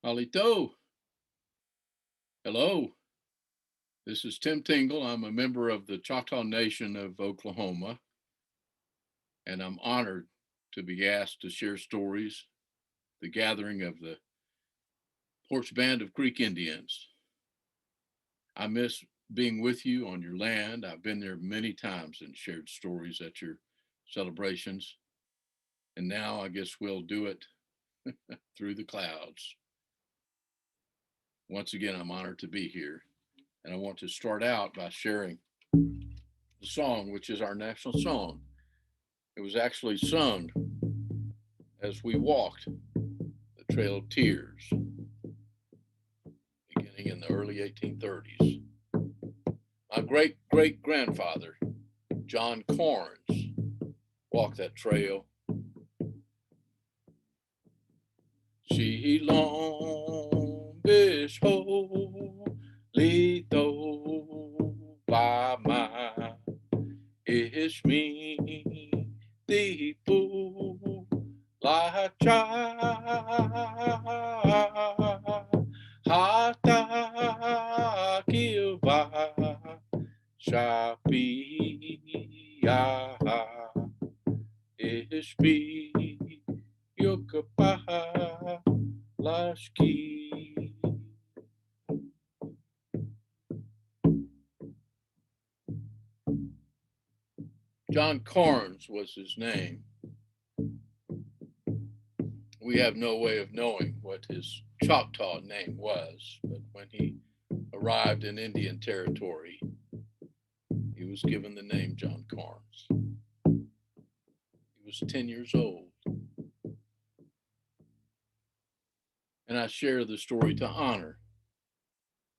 Alito, hello. This is Tim Tingle. I'm a member of the Choctaw Nation of Oklahoma, and I'm honored to be asked to share stories, the gathering of the Porch Band of Creek Indians. I miss being with you on your land. I've been there many times and shared stories at your celebrations, and now I guess we'll do it through the clouds. Once again, I'm honored to be here, and I want to start out by sharing the song, which is our national song. It was actually sung as we walked the Trail of Tears, beginning in the early 1830s. My great great grandfather, John Corns, walked that trail. She long holy though by my ish me the fool like child hata kiva shapia ishbi yukapa lashki. John Carnes was his name. We have no way of knowing what his Choctaw name was, but when he arrived in Indian Territory, he was given the name John Carnes. He was 10 years old. And I share the story to honor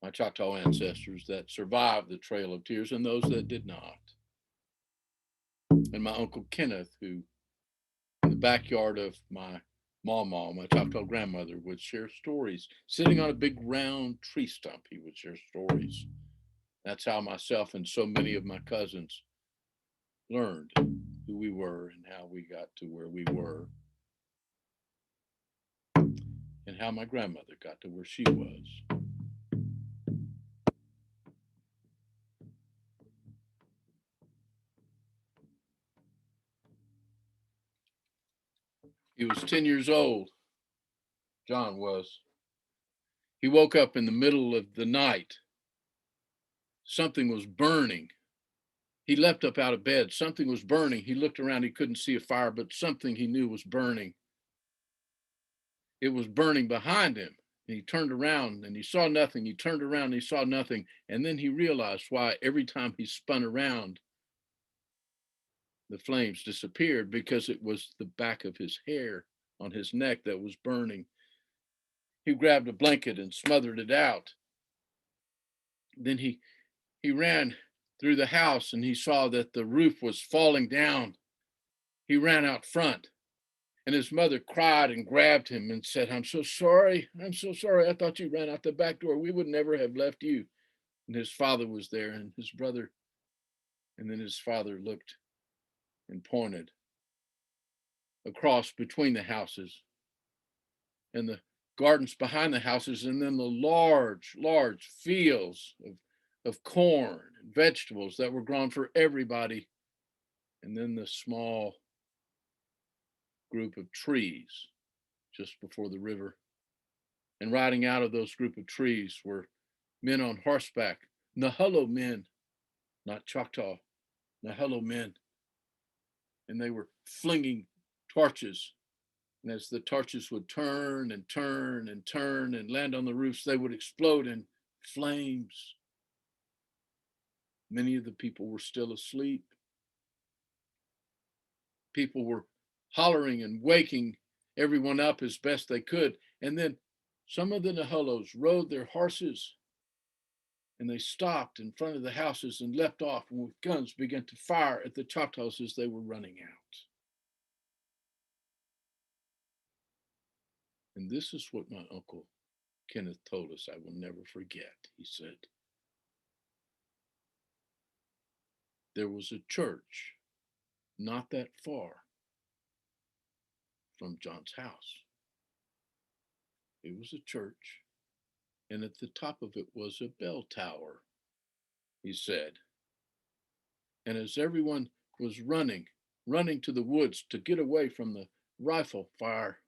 my Choctaw ancestors that survived the Trail of Tears and those that did not. And my Uncle Kenneth, who in the backyard of my mama, my Choctaw grandmother, would share stories. Sitting on a big round tree stump, he would share stories. That's how myself and so many of my cousins learned who we were and how we got to where we were, and how my grandmother got to where she was. He was 10 years old, John was. He woke up in the middle of the night. Something was burning. He leapt up out of bed. Something was burning. He looked around. He couldn't see a fire, but something he knew was burning. It was burning behind him. And he turned around and he saw nothing. He turned around and he saw nothing. And then he realized why every time he spun around, the flames disappeared, because it was the back of his hair on his neck that was burning. He grabbed a blanket and smothered it out. Then he ran through the house and he saw that the roof was falling down. He ran out front and his mother cried and grabbed him and said, "I'm so sorry. I'm so sorry. I thought you ran out the back door. We would never have left you." And his father was there and his brother. And then his father looked and pointed across between the houses and the gardens behind the houses, and then the large, large fields of corn and vegetables that were grown for everybody, and then the small group of trees just before the river. And riding out of those group of trees were men on horseback, Nahullo men, not Choctaw, Nahullo men. And they were flinging torches. And as the torches would turn and turn and turn and land on the roofs, they would explode in flames. Many of the people were still asleep. People were hollering and waking everyone up as best they could. And then some of the Nahullos rode their horses and they stopped in front of the houses and leapt off and with guns began to fire at the Choctaws as they were running out. And this is what my uncle Kenneth told us I will never forget. He said, there was a church not that far from John's house. It was a church, and at the top of it was a bell tower, he said. And as everyone was running to the woods to get away from the rifle fire,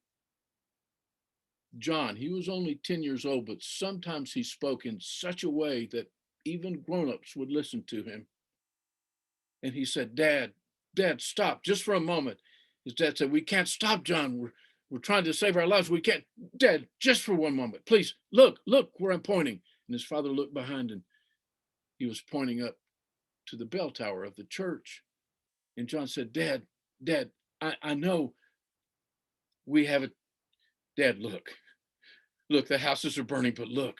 John, he was only 10 years old, but sometimes he spoke in such a way that even grown-ups would listen to him. And he said, Dad, stop just for a moment. His dad said, we can't stop, John. We're trying to save our lives. We can't. Dad, just for one moment, please. Look where I'm pointing. And his father looked behind, and he was pointing up to the bell tower of the church. And John said, Dad, I know we have it. Dad, look, the houses are burning, but look,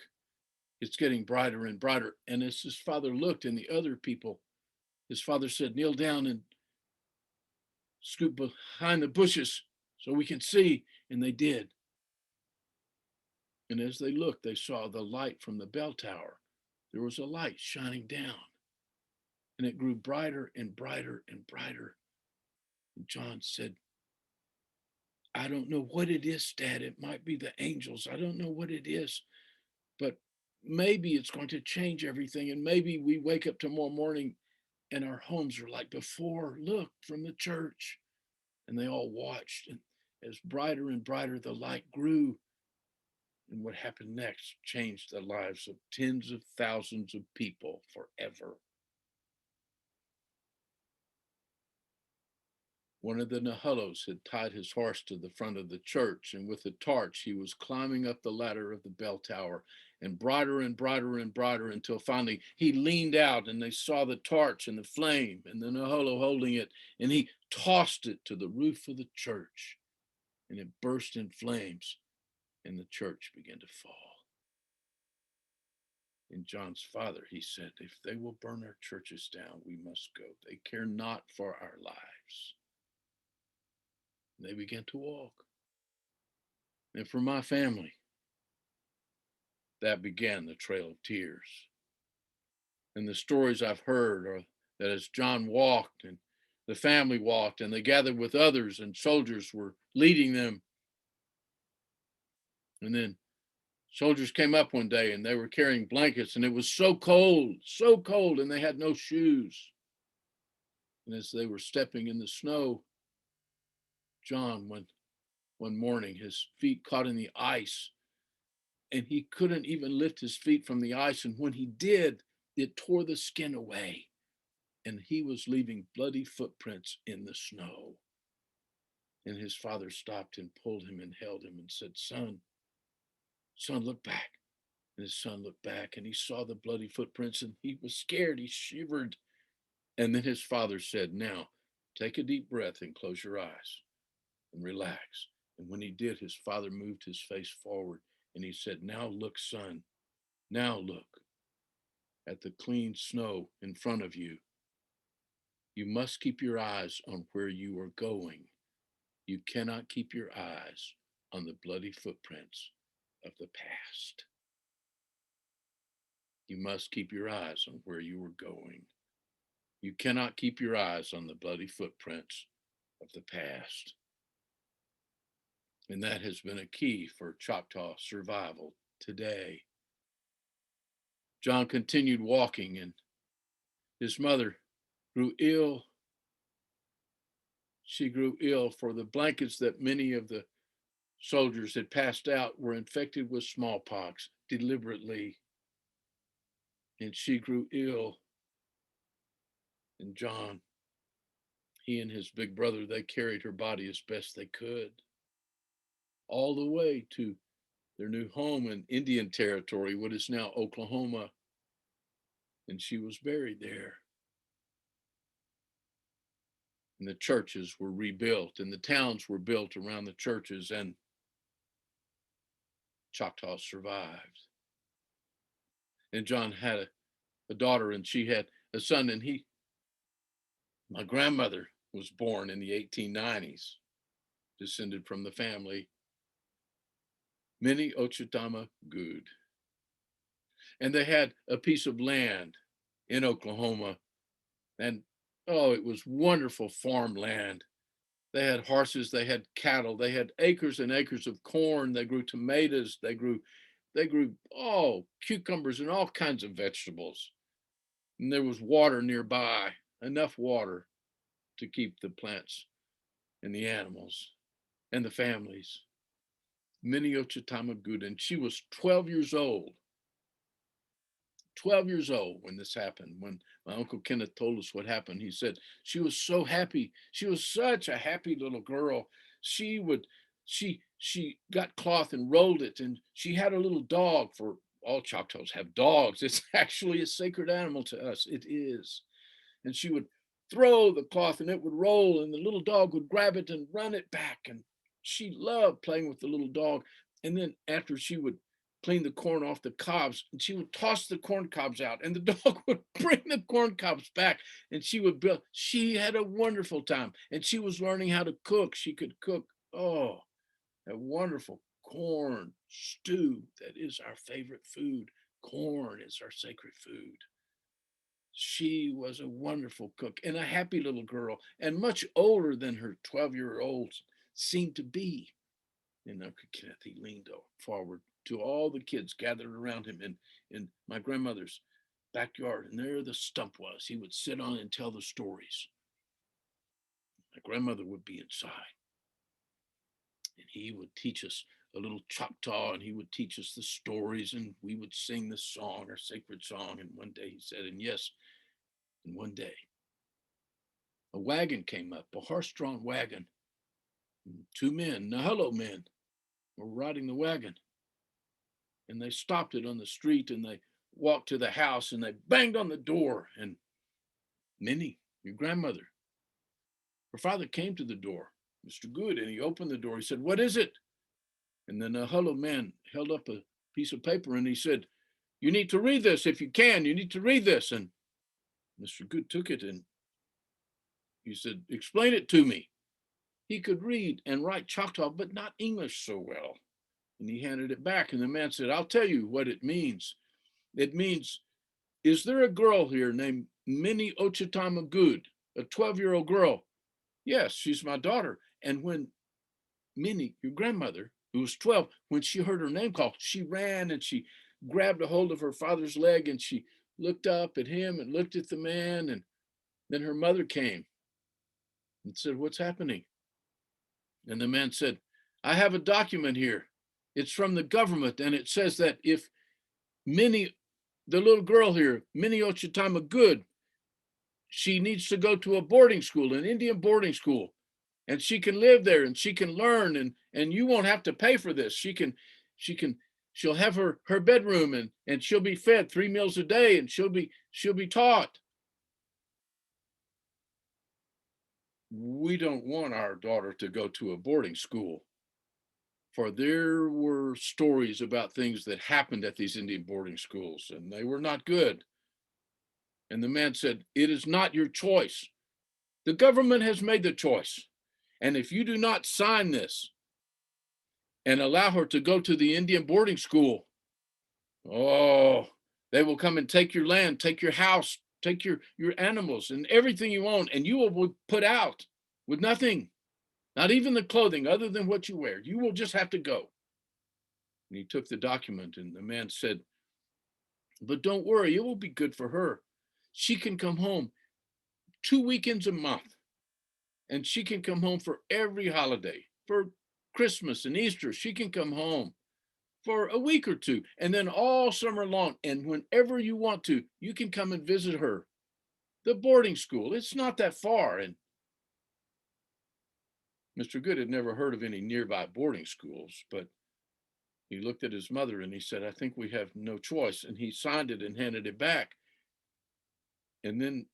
it's getting brighter and brighter. And as his father looked and the other people, his father said, kneel down and scoot behind the bushes so we can see. And they did. And as they looked, they saw the light from the bell tower. There was a light shining down, and it grew brighter and brighter and brighter. And John said, I don't know what it is, Dad. It might be the angels. I don't know what it is, but maybe it's going to change everything. And maybe we wake up tomorrow morning and our homes are like before. Look, from the church. And they all watched. And as brighter and brighter the light grew, and what happened next changed the lives of tens of thousands of people forever. One of the Nahulos had tied his horse to the front of the church, and with a torch he was climbing up the ladder of the bell tower, and brighter and brighter and brighter until finally he leaned out and they saw the torch and the flame and the Nahulo holding it, and he tossed it to the roof of the church, and it burst in flames, and the church began to fall. And John's father, he said, if they will burn our churches down, we must go. They care not for our lives. And they began to walk. And for my family, that began the Trail of Tears. And the stories I've heard are that as John walked and the family walked and they gathered with others and soldiers were leading them. And then soldiers came up one day and they were carrying blankets and it was so cold, and they had no shoes. And as they were stepping in the snow, John, one morning, his feet caught in the ice and he couldn't even lift his feet from the ice. And when he did, it tore the skin away and he was leaving bloody footprints in the snow. And his father stopped and pulled him and held him and said, son, look back. And his son looked back and he saw the bloody footprints and he was scared. He shivered. And then his father said, now take a deep breath and close your eyes and relax. And when he did, his father moved his face forward and he said, now look, son, now look at the clean snow in front of you. You must keep your eyes on where you are going. You cannot keep your eyes on the bloody footprints of the past. You must keep your eyes on where you are going. You cannot keep your eyes on the bloody footprints of the past. And that has been a key for Choctaw survival today. John continued walking, and his mother grew ill. She grew ill, for the blankets that many of the soldiers had passed out were infected with smallpox deliberately. And she grew ill. And John, he and his big brother, they carried her body as best they could, all the way to their new home in Indian Territory, what is now Oklahoma. And she was buried there. And the churches were rebuilt, and the towns were built around the churches, and Choctaw survived. And John had a daughter, and she had a son, and my grandmother was born in the 1890s, descended from the family Mini Ochitama Good. And they had a piece of land in Oklahoma, and oh, it was wonderful farmland They had horses, they had cattle, they had acres and acres of corn, they grew tomatoes, they grew cucumbers and all kinds of vegetables. And there was water nearby, enough water to keep the plants and the animals and the families. Minneochitamagood, and she was 12 years old. 12 years old when this happened. When my Uncle Kenneth told us what happened, he said she was so happy. She was such a happy little girl. She got cloth and rolled it, and she had a little dog. For all Choctaws have dogs. It's actually a sacred animal to us. It is. And she would throw the cloth and it would roll, and the little dog would grab it and run it back. And she loved playing with the little dog. And then after she would clean the corn off the cobs, and she would toss the corn cobs out, and the dog would bring the corn cobs back, and she would build. She had a wonderful time, and she was learning how to cook. She could cook, a wonderful corn stew. That is our favorite food. Corn is our sacred food. She was a wonderful cook and a happy little girl, and much older than her 12-year-old seemed to be. And Uncle Kenneth, he leaned forward to all the kids gathered around him in my grandmother's backyard. And there the stump was. He would sit on and tell the stories. My grandmother would be inside. And he would teach us a little Choctaw, and he would teach us the stories, and we would sing the song, our sacred song. And one day he said, and one day a wagon came up, a horse-drawn wagon. And two men, Nahalo men, were riding the wagon. And they stopped it on the street, and they walked to the house, and they banged on the door. And Minnie, your grandmother, her father came to the door, Mr. Good, and he opened the door. He said, "What is it?" And then a Nahalo man held up a piece of paper, and he said, "You need to read this if you can. You need to read this." And Mr. Good took it, and he said, "Explain it to me." He could read and write Choctaw, but not English so well. And he handed it back, and the man said, "I'll tell you what it means. It means, is there a girl here named Minnie Ochitamagood, a 12-year-old girl?" "Yes, she's my daughter." And when Minnie, your grandmother, who was 12, when she heard her name called, she ran and she grabbed a hold of her father's leg, and she looked up at him and looked at the man. And then her mother came and said, "What's happening?" And the man said, "I have a document here. It's from the government, and it says that if Minnie, the little girl here, Minnie Ochitamagood, she needs to go to a boarding school, an Indian boarding school, and she can live there and she can learn, and you won't have to pay for this. She'll have her bedroom, and she'll be fed 3 meals a day, and she'll be taught." We don't want our daughter to go to a boarding school, for there were stories about things that happened at these Indian boarding schools, and they were not good. And the man said, "It is not your choice. The government has made the choice. And if you do not sign this and allow her to go to the Indian boarding school, oh, they will come and take your land, take your house, take your animals and everything you own, and you will be put out with nothing, not even the clothing other than what you wear. You will just have to go." And he took the document, and the man said, "But don't worry, it will be good for her. She can come home 2 weekends a month, and she can come home for every holiday, for Christmas and Easter. She can come home for a week or two, and then all summer long. And whenever you want to, you can come and visit her. The boarding school, it's not that far." And Mr. Good had never heard of any nearby boarding schools, but he looked at his mother and he said, "I think we have no choice." And he signed it and handed it back. And then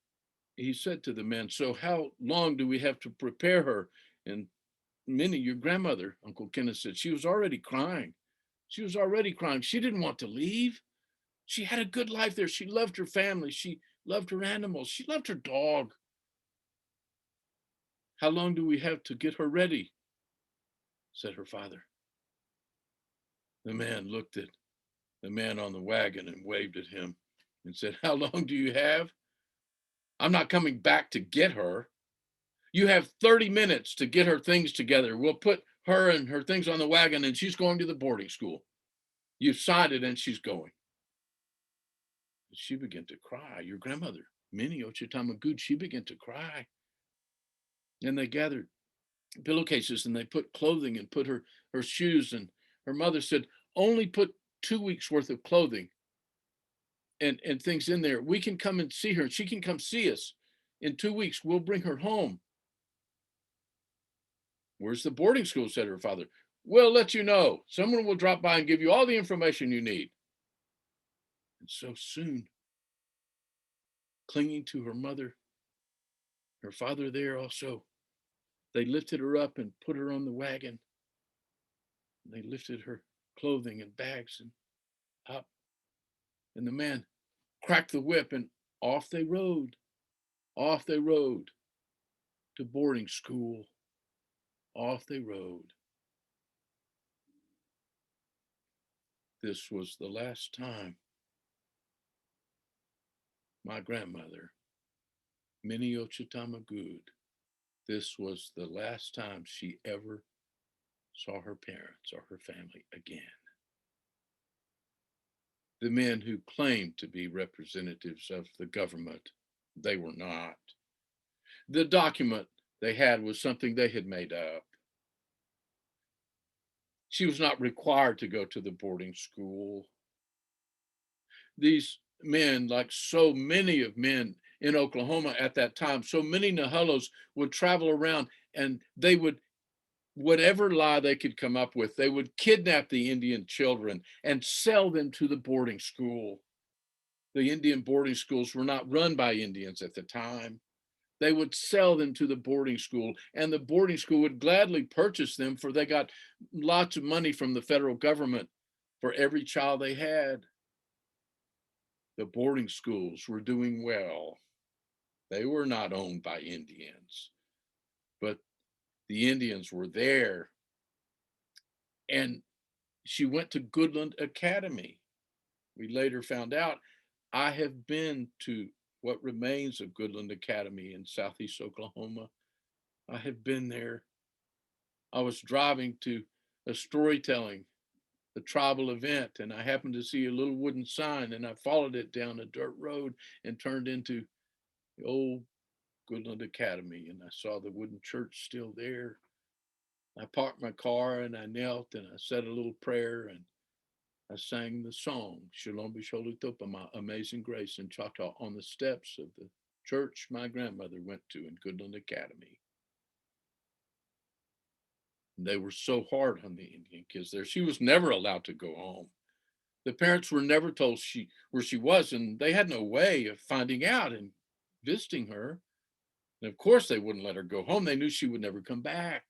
he said to the man, "So how long do we have to prepare her?" And Minnie, your grandmother, Uncle Kenneth said, she was already crying. She was already crying. She didn't want to leave. She had a good life there. She loved her family. She loved her animals. She loved her dog. "How long do we have to get her ready?" said her father. The man looked at the man on the wagon and waved at him and said, "How long do you have? I'm not coming back to get her. You have 30 minutes to get her things together. We'll put her and her things on the wagon, and she's going to the boarding school. You've signed it, and she's going." She began to cry. Your grandmother, Minnie Ochitamagood, she began to cry. And they gathered pillowcases and they put clothing and put her shoes. And her mother said, "Only put 2 weeks worth of clothing and things in there. We can come and see her. And she can come see us. In 2 weeks, we'll bring her home." "Where's the boarding school?" said her father. "We'll let you know. Someone will drop by and give you all the information you need." And so soon, clinging to her mother, her father there also, they lifted her up and put her on the wagon. They lifted her clothing and bags and up. And the man cracked the whip and off they rode. Off they rode to boarding school. Off they rode. This was the last time my grandmother, Minnie Ochitamagood, this was the last time she ever saw her parents or her family again. The men who claimed to be representatives of the government, they were not. The document they had was something they had made up. She was not required to go to the boarding school. These men, like so many of men in Oklahoma at that time, so many Nahulos would travel around and they would, whatever lie they could come up with, they would kidnap the Indian children and sell them to the boarding school. The Indian boarding schools were not run by Indians at the time. They would sell them to the boarding school, and the boarding school would gladly purchase them, for they got lots of money from the federal government for every child they had. The boarding schools were doing well. They were not owned by Indians, but the Indians were there. And she went to Goodland Academy. We later found out. I have been to what remains of Goodland Academy in Southeast Oklahoma. I have been there. I was driving to a storytelling, a tribal event, and I happened to see a little wooden sign, and I followed it down a dirt road and turned into the old Goodland Academy, and I saw the wooden church still there. I parked my car and I knelt and I said a little prayer and I sang the song, Shalom B'Sholem Topama, Amazing Grace in Choctaw on the steps of the church my grandmother went to in Goodland Academy. And they were so hard on the Indian kids there. She was never allowed to go home. The parents were never told where she was, and they had no way of finding out and visiting her. And of course, they wouldn't let her go home. They knew she would never come back.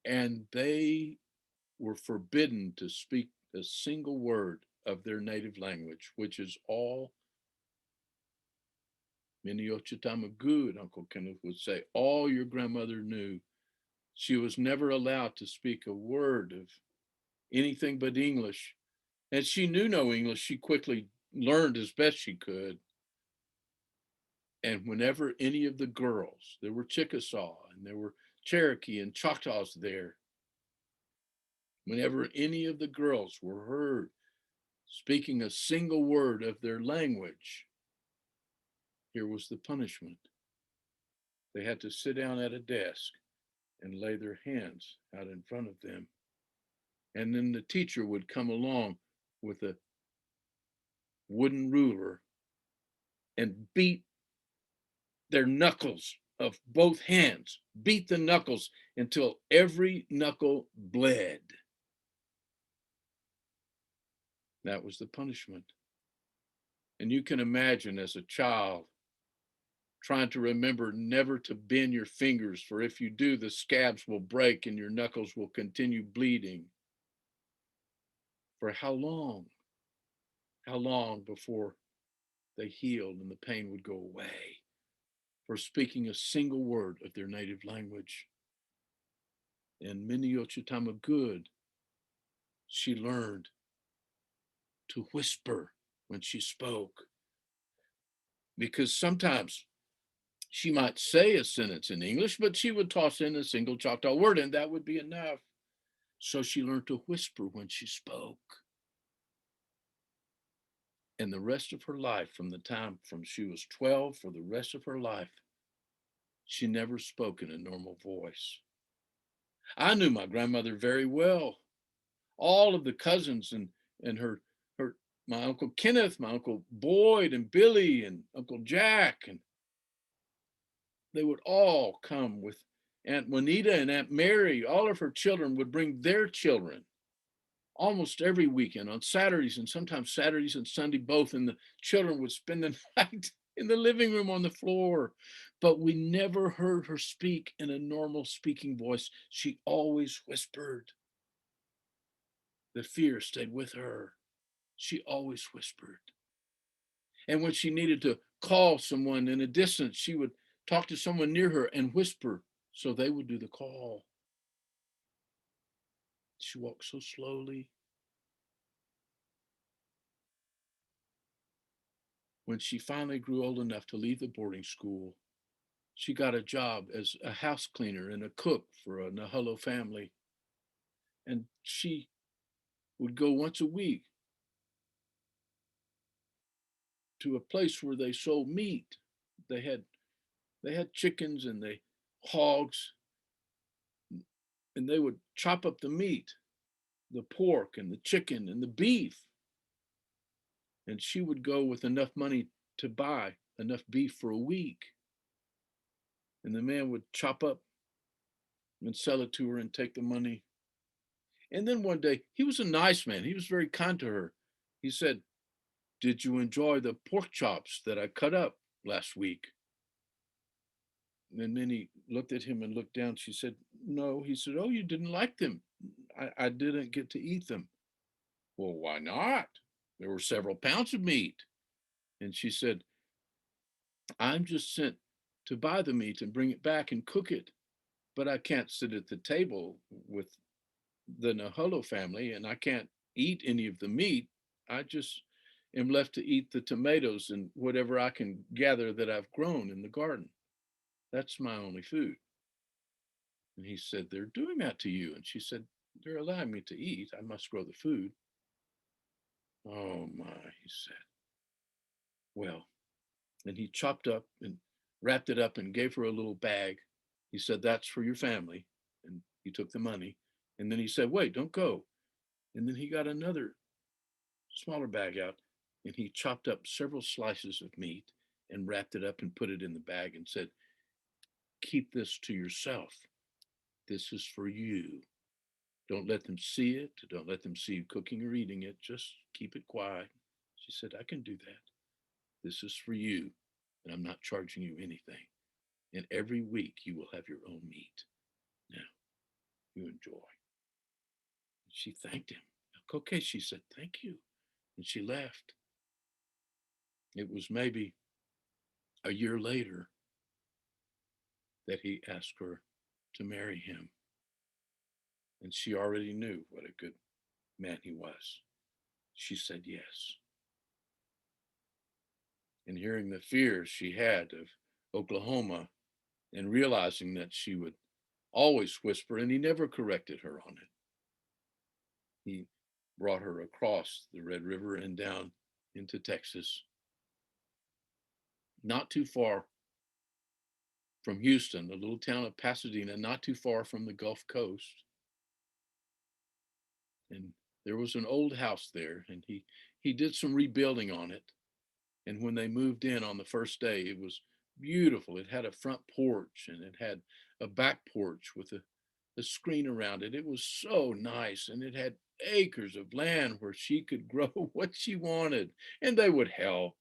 And they were forbidden to speak a single word of their native language, which is all Minneochitamagood, Uncle Kenneth would say, all your grandmother knew. She was never allowed to speak a word of anything but English. And she knew no English. She quickly learned as best she could. And whenever any of the girls, there were Chickasaw and there were Cherokee and Choctaws there, whenever any of the girls were heard speaking a single word of their language, here was the punishment. They had to sit down at a desk and lay their hands out in front of them. And then the teacher would come along with a wooden ruler and beat their knuckles of both hands, beat the knuckles until every knuckle bled. That was the punishment. And you can imagine as a child trying to remember never to bend your fingers, for if you do, the scabs will break and your knuckles will continue bleeding. For how long? How long before they healed and the pain would go away? For speaking a single word of their native language. And Minneochitamagood, she learned to whisper when she spoke. because sometimes she might say a sentence in English, but she would toss in a single Choctaw word, and that would be enough. So she learned to whisper when she spoke. And the rest of her life, from the time from she was 12, for the rest of her life, she never spoke in a normal voice. I knew my grandmother very well. All of the cousins and her my Uncle Kenneth, my Uncle Boyd and Billy and Uncle Jack, and they would all come with Aunt Juanita and Aunt Mary. All of her children would bring their children almost every weekend on Saturdays, and sometimes Saturdays and Sunday both, and the children would spend the night in the living room on the floor. But we never heard her speak in a normal speaking voice. She always whispered. The fear stayed with her. She always whispered. And when she needed to call someone in a distance, she would talk to someone near her and whisper so they would do the call. She walked so slowly. When she finally grew old enough to leave the boarding school, she got a job as a house cleaner and a cook for a Naholo family. And she would go once a week to a place where they sold meat. They had they had chickens and they hogs, and they would chop up the meat, the pork and the chicken and the beef. And she would go with enough money to buy enough beef for a week. And the man would chop up and sell it to her and take the money. And then one day, he was a nice man. He was very kind to her. He said, "Did you enjoy the pork chops that I cut up last week?" And then he looked at him and looked down. She said, "No." He said, "Oh, you didn't like them. I didn't get to eat them." "Well, why not? There were several pounds of meat." And she said, "I'm just sent to buy the meat and bring it back and cook it. But I can't sit at the table with the Naholo family and I can't eat any of the meat. I just am left to eat the tomatoes and whatever I can gather that I've grown in the garden. That's my only food." And he said, "They're doing that to you." And she said, "They're allowing me to eat. I must grow the food." "Oh my," he said. "Well," and he chopped up and wrapped it up and gave her a little bag. He said, "That's for your family." And he took the money. And then he said, "Wait, don't go." And then he got another smaller bag out and he chopped up several slices of meat and wrapped it up and put it in the bag and said, "Keep this to yourself. This is for you. Don't let them see it. Don't let them see you cooking or eating it. Just keep it quiet." She said, "I can do that. This is for you, and I'm not charging you anything. And every week you will have your own meat. Now, you enjoy." She thanked him. "Okay," she said, "thank you." And she left. It was maybe a year later that he asked her to marry him. And she already knew what a good man he was. She said yes. And hearing the fears she had of Oklahoma and realizing that she would always whisper, and he never corrected her on it, he brought her across the Red River and down into Texas, not too far from Houston, the little town of Pasadena, not too far from the Gulf Coast. And there was an old house there, and he did some rebuilding on it. And when they moved in on the first day, it was beautiful. It had a front porch and it had a back porch with a screen around it. It was so nice. And it had acres of land where she could grow what she wanted. And they would help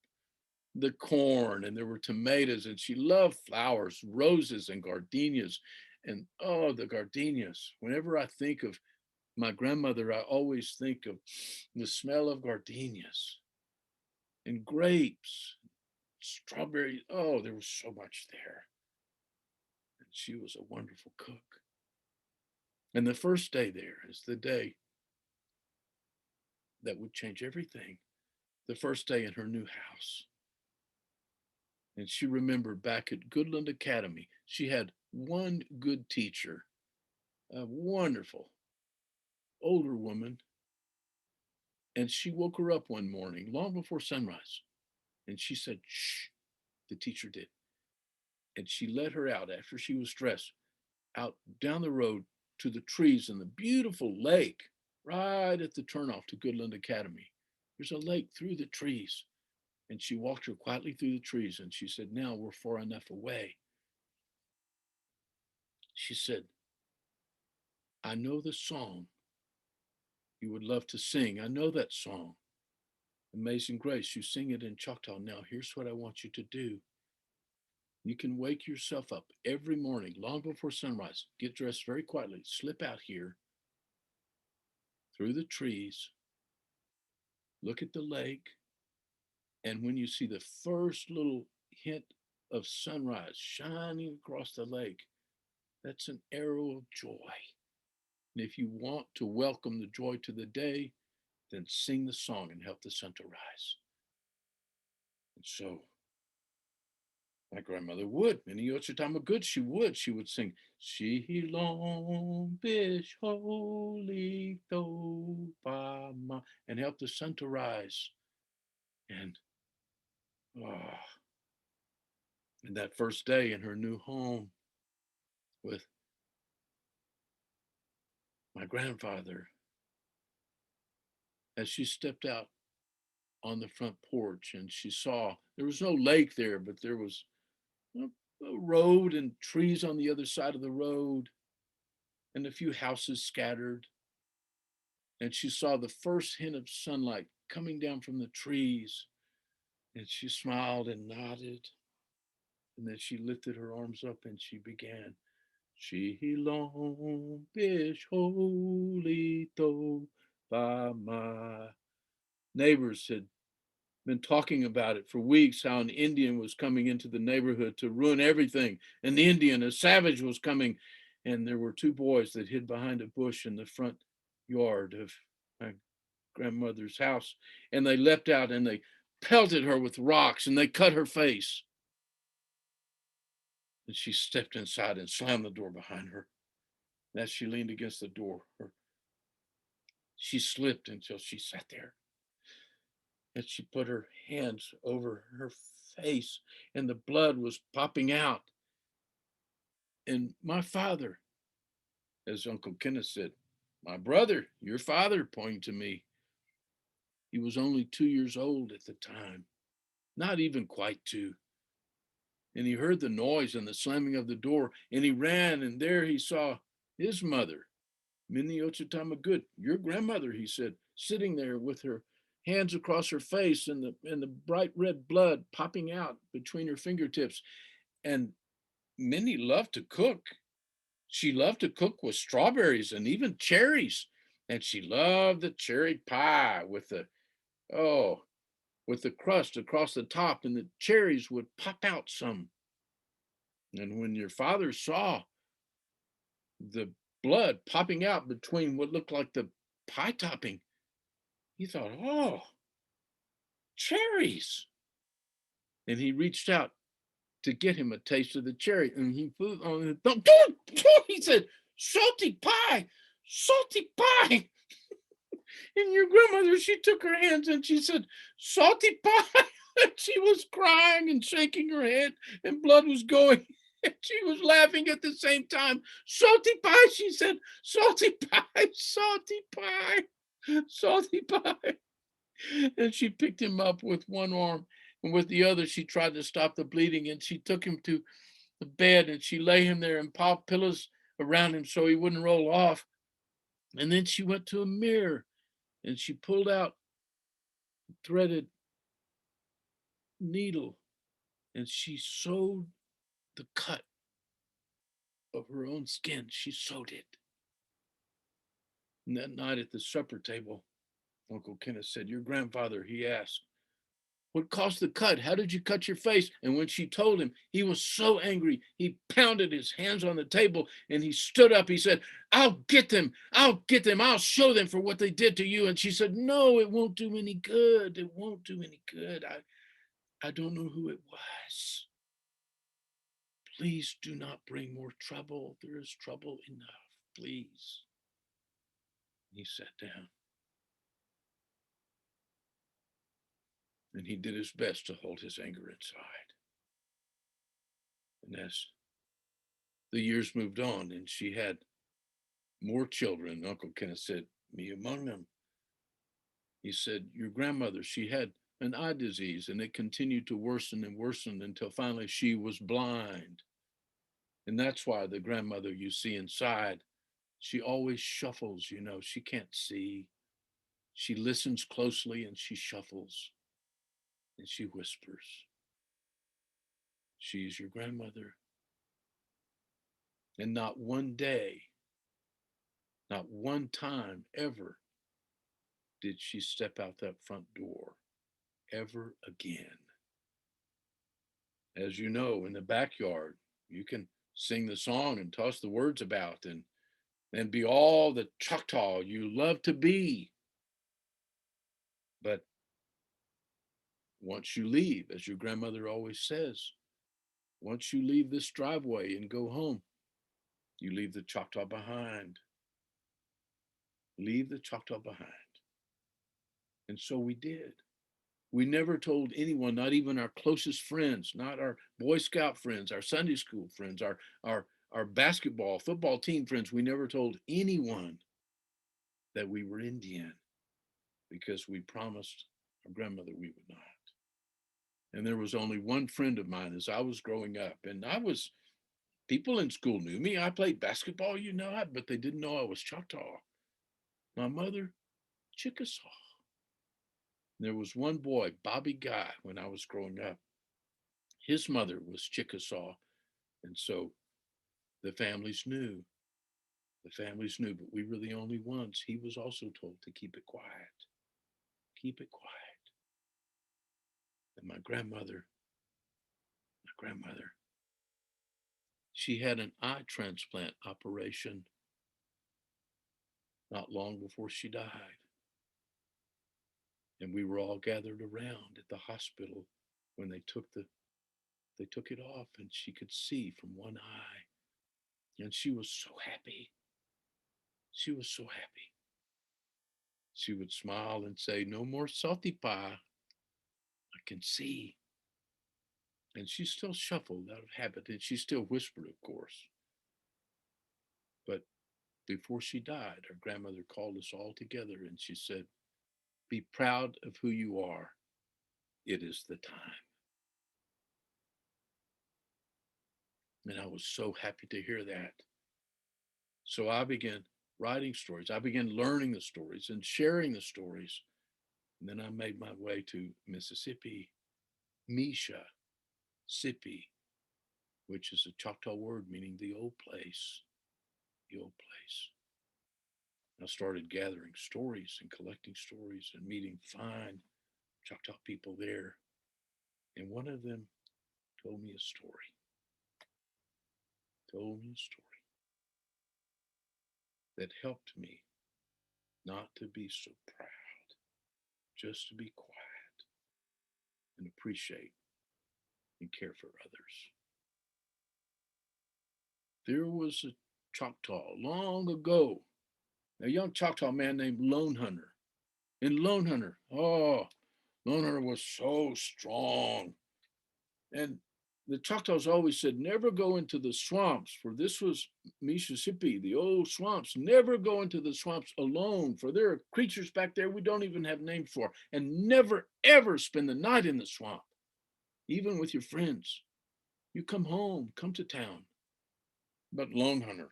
the corn, and there were tomatoes. And she loved flowers, roses, and gardenias. And oh, the gardenias. Whenever I think of my grandmother, I always think of the smell of gardenias and grapes, strawberries. Oh, there was so much there. And she was a wonderful cook. And the first day there is the day that would change everything. The first day in her new house. And she remembered back at Goodland Academy, she had one good teacher, a wonderful older woman. And she woke her up one morning, long before sunrise. And she said, shh, the teacher did. And she led her out after she was dressed, out down the road to the trees and the beautiful lake right at the turnoff to Goodland Academy. There's a lake through the trees. And she walked her quietly through the trees and she said, now we're far enough away. She said, I know the song you would love to sing. I know that song, Amazing Grace. You sing it in Choctaw. Now, here's what I want you to do. You can wake yourself up every morning, long before sunrise, get dressed very quietly, slip out here through the trees, look at the lake, and when you see the first little hint of sunrise shining across the lake, that's an arrow of joy. And if you want to welcome the joy to the day, then sing the song and help the sun to rise. And so my grandmother would. Many years time of good, she would. She would sing, Shilong Bish Holy Thopama, and help the sun to rise. And oh, and that first day in her new home with my grandfather, as she stepped out on the front porch and she saw there was no lake there, but there was a road and trees on the other side of the road and a few houses scattered. And she saw the first hint of sunlight coming down from the trees. And she smiled and nodded. And then she lifted her arms up and she began, Shilong Bish Holy To Ba Ma. Neighbors had been talking about it for weeks, how an Indian was coming into the neighborhood to ruin everything. An Indian, a savage, was coming. And there were two boys that hid behind a bush in the front yard of my grandmother's house. And they leapt out and they pelted her with rocks and they cut her face. And she stepped inside and slammed the door behind her. And as she leaned against the door, she slipped until she sat there. And she put her hands over her face and the blood was popping out. And my father, as Uncle Kenneth said, my brother, your father, pointing to me. He was only 2 years old at the time, not even quite two. And he heard the noise and the slamming of the door, and he ran, and there he saw his mother, Minnie Good, your grandmother, he said, sitting there with her hands across her face and the bright red blood popping out between her fingertips. And Minnie loved to cook. She loved to cook with strawberries and even cherries. And she loved the cherry pie with the crust across the top, and the cherries would pop out some. And when your father saw the blood popping out between what looked like the pie topping, he thought, oh, cherries. And he reached out to get him a taste of the cherry. And he put on the thumb. He said, salty pie, salty pie. And your grandmother, she took her hands and she said, salty pie. And she was crying and shaking her head, and blood was going. And she was laughing at the same time. Salty pie, she said, salty pie, salty pie, salty pie. And she picked him up with one arm, and with the other, she tried to stop the bleeding. And she took him to the bed and she lay him there and piled pillows around him so he wouldn't roll off. And then she went to a mirror and she pulled out a threaded needle and she sewed the cut of her own skin. She sewed it. And that night at the supper table, Uncle Kenneth said, your grandfather, he asked, what caused the cut? How did you cut your face? And when she told him, he was so angry. He pounded his hands on the table and he stood up. He said, I'll get them. I'll get them. I'll show them for what they did to you. And she said, no, it won't do any good. It won't do any good. I don't know who it was. Please do not bring more trouble. There is trouble enough. Please. He sat down and he did his best to hold his anger inside. And as the years moved on and she had more children, Uncle Kenneth said, me among them. He said, your grandmother, she had an eye disease and it continued to worsen and worsen until finally she was blind. And that's why the grandmother you see inside, she always shuffles, she can't see. She listens closely and she shuffles and she whispers. She's your grandmother. And not one day, not one time ever did she step out that front door ever again. As you know, in the backyard, you can sing the song and toss the words about and be all the Choctaw you love to be. But once you leave, as your grandmother always says, once you leave this driveway and go home, you leave the Choctaw behind. Leave the Choctaw behind. And so we did. We never told anyone, not even our closest friends, not our Boy Scout friends, our Sunday school friends, our basketball, football team friends. We never told anyone that we were Indian because we promised our grandmother we would not. And there was only one friend of mine as I was growing up. And people in school knew me. I played basketball, but they didn't know I was Choctaw. My mother, Chickasaw. There was one boy, Bobby Guy, when I was growing up. His mother was Chickasaw. And so the families knew. The families knew, but we were the only ones. He was also told to keep it quiet. Keep it quiet. And my grandmother, she had an eye transplant operation not long before she died. And we were all gathered around at the hospital when they took it off and she could see from one eye. And she was so happy. She was so happy. She would smile and say, no more salty pie. I can see. And she still shuffled out of habit and she still whispered, of course. But before she died, her grandmother called us all together and she said, be proud of who you are. It is the time. And I was so happy to hear that. So I began writing stories. I began learning the stories and sharing the stories. And then I made my way to Mississippi, Misha, Sippi, which is a Choctaw word meaning the old place, the old place. I started gathering stories and collecting stories and meeting fine Choctaw people there. And one of them told me a story, that helped me not to be so proud, just to be quiet and appreciate and care for others. There was a Choctaw long ago, a young Choctaw man named Lone Hunter. And Lone Hunter was so strong. And the Choctaws always said, never go into the swamps, for this was Mississippi, the old swamps. Never go into the swamps alone, for there are creatures back there we don't even have names for. And never, ever spend the night in the swamp, even with your friends. You come home, come to town. But Lone Hunter,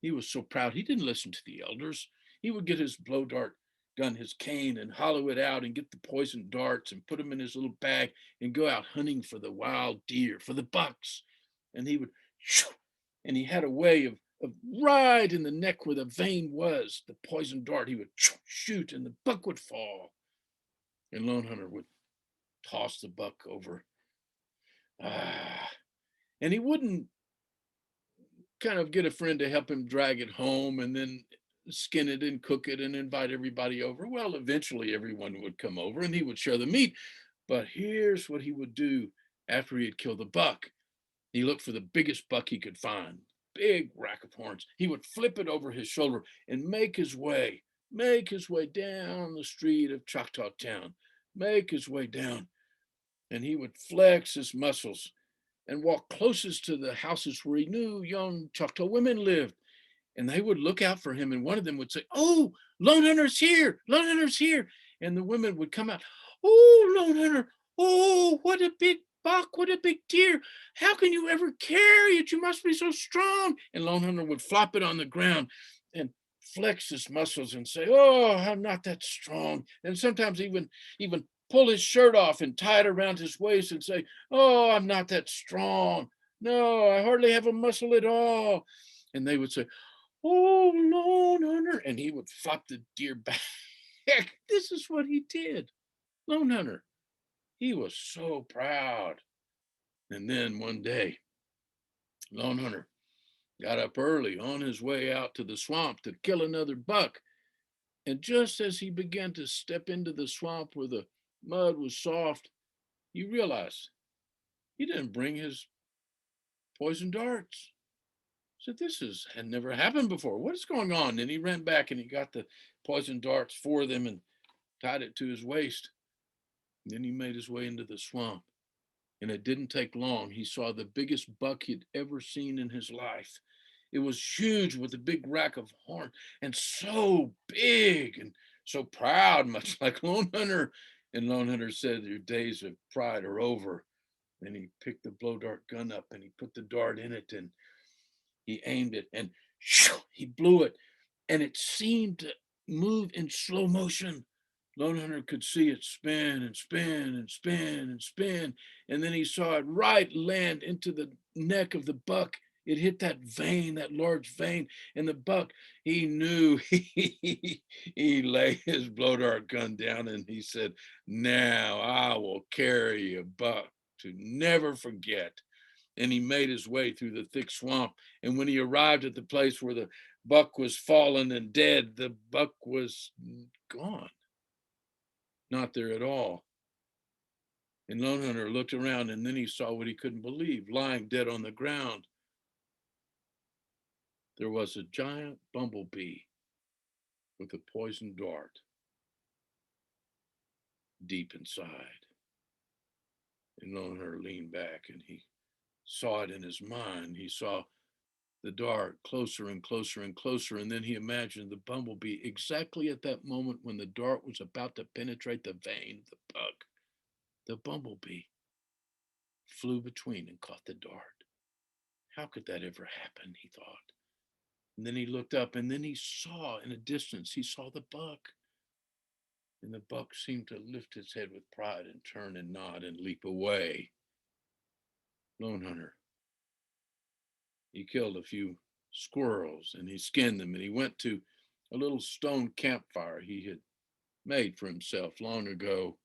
he was so proud. He didn't listen to the elders. He would get his blow dart gun, his cane, and hollow it out and get the poison darts and put them in his little bag and go out hunting for the wild deer, for the bucks. And he would, and he had a way of right in the neck where the vein was, the poison dart, he would shoot and the buck would fall. And Lone Hunter would toss the buck over. And he wouldn't kind of get a friend to help him drag it home and then skin it and cook it and invite everybody over. Well, eventually everyone would come over and he would share the meat. But here's what he would do after he had killed the buck. He looked for the biggest buck he could find, big rack of horns. He would flip it over his shoulder and make his way down the street of Choctaw Town, make his way down. And he would flex his muscles and walk closest to the houses where he knew young Choctaw women lived. And they would look out for him, and one of them would say, "Oh, Lone Hunter's here! Lone Hunter's here!" And the women would come out, "Oh, Lone Hunter! Oh, what a big buck! What a big deer! How can you ever carry it? You must be so strong!" And Lone Hunter would flop it on the ground and flex his muscles and say, "Oh, I'm not that strong." And sometimes even pull his shirt off and tie it around his waist and say, "Oh, I'm not that strong. No, I hardly have a muscle at all." And they would say, "Oh, Lone Hunter." And he would flop the deer back. This is what he did. Lone Hunter. He was so proud. And then one day, Lone Hunter got up early on his way out to the swamp to kill another buck. And just as he began to step into the swamp where the mud was soft, he realized he didn't bring his poison darts. Said, had never happened before. What is going on? And he ran back and he got the poison darts for them and tied it to his waist. And then he made his way into the swamp. And it didn't take long. He saw the biggest buck he'd ever seen in his life. It was huge with a big rack of horn and so big and so proud, much like Lone Hunter. And Lone Hunter said, "Your days of pride are over." Then he picked the blow dart gun up and he put the dart in it and he aimed it and shoo, he blew it. And it seemed to move in slow motion. Lone Hunter could see it spin and spin and spin and spin. And then he saw it right land into the neck of the buck. It hit that vein, that large vein. And the buck, he knew he laid his blow dart gun down and he said, "Now I will carry a buck to never forget." And he made his way through the thick swamp. And when he arrived at the place where the buck was fallen and dead, the buck was gone, not there at all. And Lone Hunter looked around and then he saw what he couldn't believe. Lying dead on the ground, there was a giant bumblebee with a poisoned dart deep inside. And Lone Hunter leaned back and he saw it in his mind. He saw the dart closer and closer and closer. And then he imagined the bumblebee exactly at that moment when the dart was about to penetrate the vein of the buck. The bumblebee flew between and caught the dart. How could that ever happen? He thought. And then he looked up and then he saw in a distance, he saw the buck. And the buck seemed to lift his head with pride and turn and nod and leap away. Lone Hunter. He killed a few squirrels and he skinned them and he went to a little stone campfire he had made for himself long ago.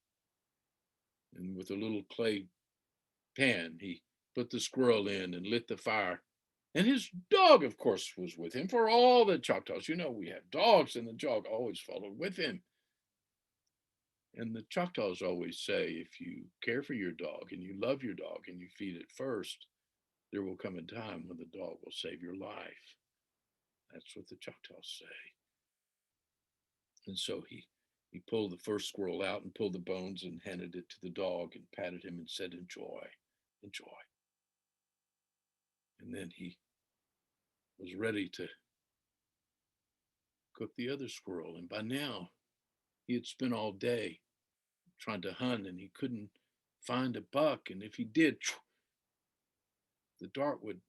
And with a little clay pan, he put the squirrel in and lit the fire. And his dog, of course, was with him. For all the Choctaws, we have dogs, and the dog always followed with him. And the Choctaws always say, if you care for your dog and you love your dog and you feed it first, there will come a time when the dog will save your life. That's what the Choctaws say. And so he pulled the first squirrel out and pulled the bones and handed it to the dog and patted him and said, "Enjoy, enjoy." And then he was ready to cook the other squirrel. And by now, he had spent all day trying to hunt and he couldn't find a buck. And if he did, the dart would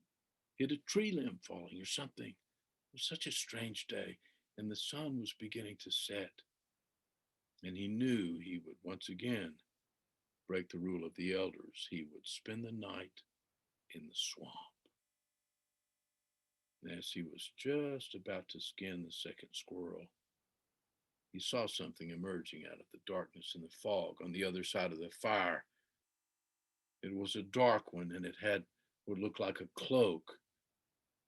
hit a tree limb falling or something. It was such a strange day. And the sun was beginning to set. And he knew he would once again break the rule of the elders. He would spend the night in the swamp. And as he was just about to skin the second squirrel, he saw something emerging out of the darkness and the fog on the other side of the fire. It was a dark one, and it had what looked like a cloak.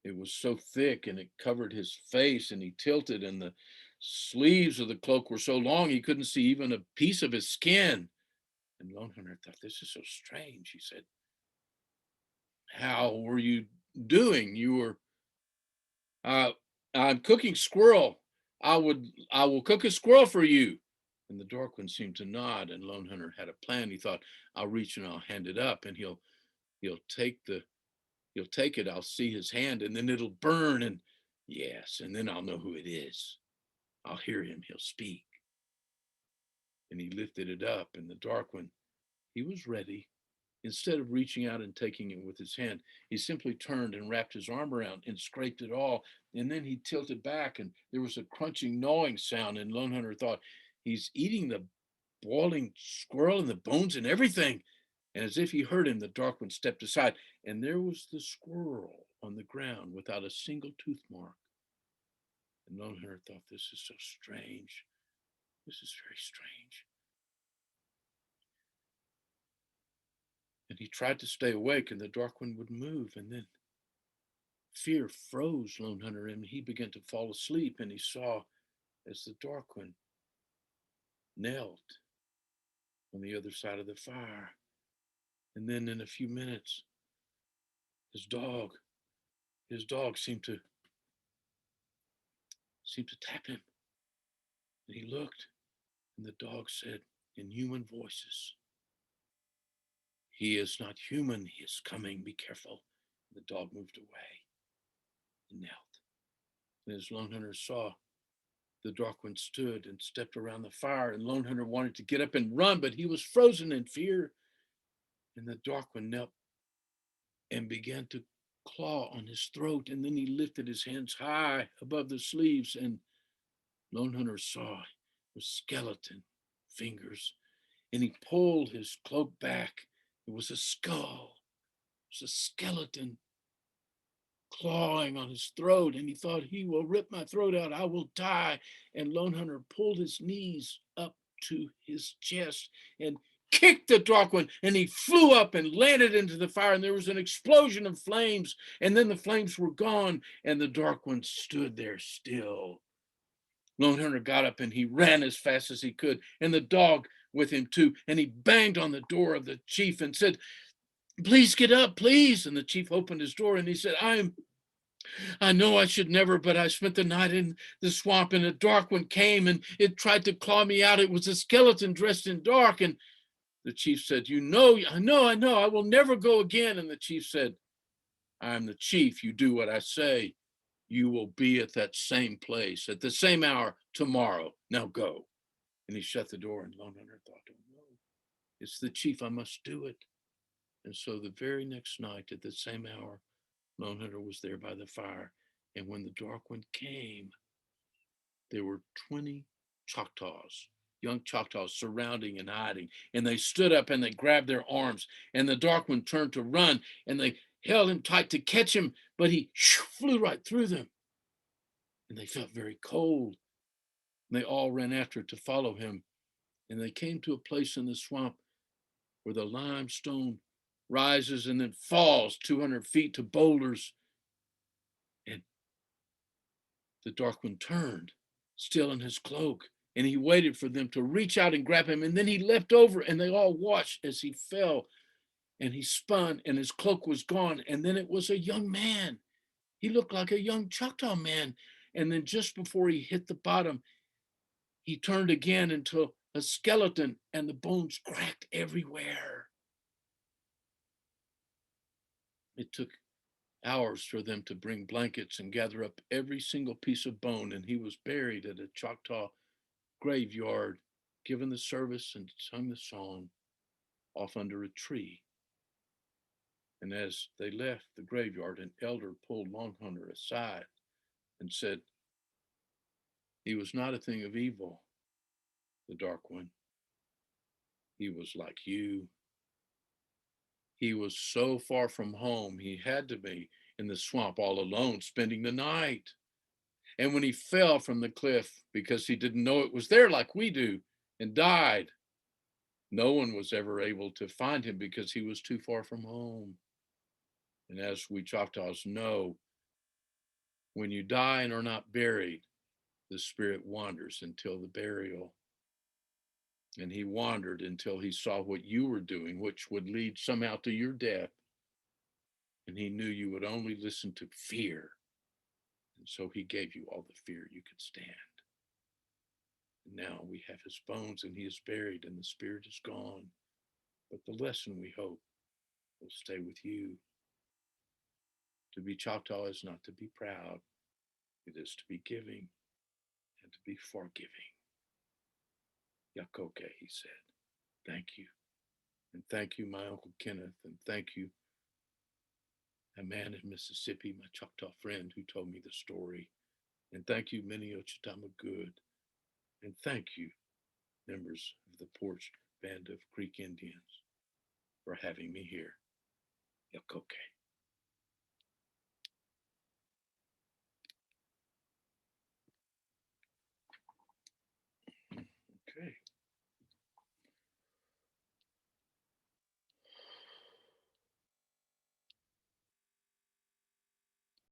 It was so thick and it covered his face, and he tilted, and the sleeves of the cloak were so long he couldn't see even a piece of his skin. And Lone Hunter thought, this is so strange. He said, how were you doing? You were, uh, I'm cooking squirrel. I will cook a squirrel for you. And the dark one seemed to nod, and Lone Hunter had a plan. He thought, I'll reach and I'll hand it up, and he'll take the he'll take it. I'll see his hand, and then it'll burn, and yes, and then I'll know who it is. I'll hear him. He'll speak. And he lifted it up, and the dark one, he was ready. Instead of reaching out and taking it with his hand, he simply turned and wrapped his arm around and scraped it all. And then he tilted back, and there was a crunching, gnawing sound. And Lone Hunter thought, he's eating the boiling squirrel and the bones and everything. And as if he heard him, the dark one stepped aside, and there was the squirrel on the ground without a single tooth mark. And Lone Hunter thought, this is so strange. This is very strange. And he tried to stay awake, and the dark one would move, and then fear froze Lone Hunter, and he began to fall asleep. And he saw as the dark one knelt on the other side of the fire. And then in a few minutes, his dog seemed to tap him. And he looked, and the dog said in human voices, he is not human, he is coming, be careful. And the dog moved away and knelt. And as Lone Hunter saw, the dark one stood and stepped around the fire, and Lone Hunter wanted to get up and run, but he was frozen in fear. And the dark one knelt and began to claw on his throat, and then he lifted his hands high above the sleeves, and Lone Hunter saw the skeleton fingers, and he pulled his cloak back. It was a skull. It was a skeleton clawing on his throat, and he thought, he will rip my throat out, I will die. And Lone Hunter pulled his knees up to his chest and kicked the dark one, and he flew up and landed into the fire, and there was an explosion of flames, and then the flames were gone, and the dark one stood there still. Lone Hunter got up and he ran as fast as he could, and the dog with him too, and he banged on the door of the chief and said, please get up, please. And the chief opened his door, and he said, I know I should never, but I spent the night in the swamp, and a dark one came and it tried to claw me out. It was a skeleton dressed in dark. And the chief said, I know, I will never go again. And the chief said, I'm the chief. You do what I say. You will be at that same place at the same hour tomorrow. Now go. And he shut the door, and Lone Hunter thought, oh no, it's the chief. I must do it. And so the very next night at the same hour, Lone Hunter was there by the fire. And when the dark one came, there were 20 Choctaws, young Choctaws, surrounding and hiding. And they stood up and they grabbed their arms. And the dark one turned to run, and they held him tight to catch him, but he flew right through them. And they felt very cold. And they all ran after to follow him. And they came to a place in the swamp where the limestone rises and then falls 200 feet to boulders. And the dark one turned, still in his cloak, and he waited for them to reach out and grab him. And then he leapt over, and they all watched as he fell, and he spun, and his cloak was gone. And then it was a young man. He looked like a young Choctaw man. And then just before he hit the bottom, he turned again into a skeleton, and the bones cracked everywhere. It took hours for them to bring blankets and gather up every single piece of bone, and he was buried at a Choctaw graveyard, given the service and sung the song off under a tree. And as they left the graveyard, an elder pulled Lone Hunter aside and said, he was not a thing of evil, the dark one. He was like you. He was so far from home, he had to be in the swamp all alone, spending the night. And when he fell from the cliff because he didn't know it was there like we do and died, no one was ever able to find him because he was too far from home. And as we Choctaws know, when you die and are not buried, the spirit wanders until the burial. And he wandered until he saw what you were doing, which would lead somehow to your death. And he knew you would only listen to fear. And so he gave you all the fear you could stand. And now we have his bones and he is buried and the spirit is gone. But the lesson, we hope, will stay with you. To be Choctaw is not to be proud, it is to be giving and to be forgiving. Yakoke, he said. Thank you. And thank you, my Uncle Kenneth. And thank you, a man in Mississippi, my Choctaw friend who told me the story. And thank you, Minnie Ochitama Good. And thank you, members of the Porch Band of Creek Indians, for having me here. Yakoke. Okay.